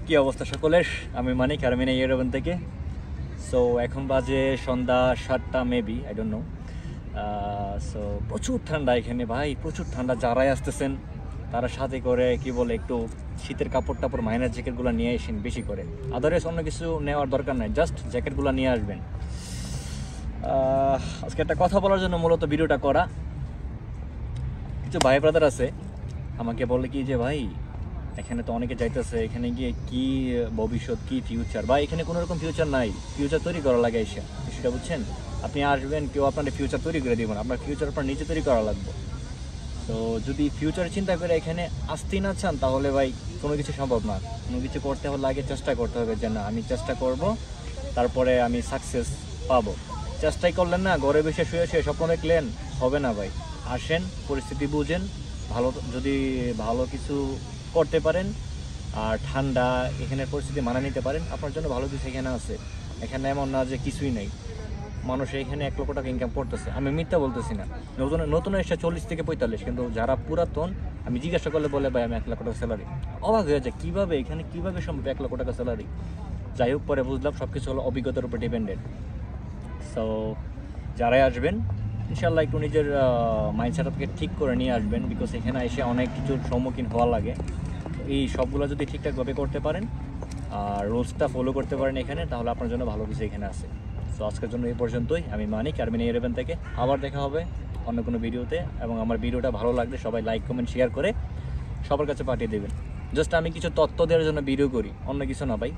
কি অবস্থা সকলের? আমি মানিক আর্মিনা ইউরোপন থেকে। সো এখন বাজে সন্ধ্যা 7টা maybe, I don't know. So প্রচুর ঠান্ডা এখানে ভাই, প্রচুর ঠান্ডা। যারাই আসতেছেন তারা সাথে করে কি বলে একটু শীতের কাপড় টাপড় মাইনার জ্যাকেটগুলো নিয়ে আসেন বেশি করে। আদারওয়াইজ অন্য কিছু নেওয়ার দরকার নাই, জাস্ট জ্যাকেটগুলো নিয়ে আসবেন। আজকে একটা কথা বলার জন্য মূলত ভিডিওটা করা। কিছু ভাই ব্রাদার আছে আমাকে বলে কি যে ভাই এখানে তো অনেকে যাইতেছে, এখানে গিয়ে কি ভবিষ্যৎ, কি ফিউচার? বা এখানে কোনো রকম ফিউচার নাই, ফিউচার তৈরি করা লাগে এসে, সেটা বুঝছেন? আপনি আসবেন, কেউ আপনার ফিউচার তৈরি করে দিবেন, আপনার ফিউচার আপনার নিজে তৈরি করা লাগবে। তো যদি ফিউচার চিন্তা করে এখানে আসতেই না চান তাহলে ভাই কোনো কিছু সম্ভব না। কোনো কিছু করতে হলে আগে চেষ্টা করতে হবে যে না আমি চেষ্টা করব, তারপরে আমি সাকসেস পাবো। চেষ্টাই করলেন না, ঘরে বসে শুয়ে শুয়ে স্বপ্ন দেখলেন, হবে না ভাই। আসেন, পরিস্থিতি বুঝেন, ভালো যদি ভালো কিছু করতে পারেন আর ঠান্ডা এখানের পরিস্থিতি মানা নিতে পারেন, আপনার জন্য ভালো কিছু এখানে আছে। এখানে এমন না যে কিছুই নেই। মানুষ এখানে 1 লক্ষ টাকা ইনকাম করতেছে, আমি মিথ্যা বলতেছি না। নতুন নতুন এসে 40 থেকে 45, কিন্তু যারা পুরাতন আমি জিজ্ঞাসা করলে বলে ভাই আমি 1 লক্ষ টাকা স্যালারি। অবাক হয়ে যায় কীভাবে এখানে কীভাবে সম্ভব 1 লক্ষ টাকা স্যালারি। যাই হোক, পরে বুঝলাম সব কিছু হলো অভিজ্ঞতার উপর ডিপেন্ডেন্ট। সো যারাই আসবেন ইনশাল্লাহ একটু নিজের মাইন্ড সেটআপকে ঠিক করে নিয়ে আসবেন, বিকজ এখানে এসে অনেক কিছুর সম্মুখীন হওয়া লাগে। এই সবগুলো যদি ঠিকঠাকভাবে করতে পারেন আর রুলসটা ফলো করতে পারেন এখানে, তাহলে আপনার জন্য ভালো কিছু এখানে আছে। সো আজকের জন্য এই পর্যন্তই। আমি মানিক আর্মিনা ইউরোপন থেকে। আবার দেখা হবে অন্য কোনো ভিডিওতে, এবং আমার ভিডিওটা ভালো লাগলে সবাই লাইক কমেন্ট শেয়ার করে সবার কাছে পাঠিয়ে দেবেন। জাস্ট আমি কিছু তথ্য দেওয়ার জন্য ভিডিও করি, অন্য কিছু না ভাই।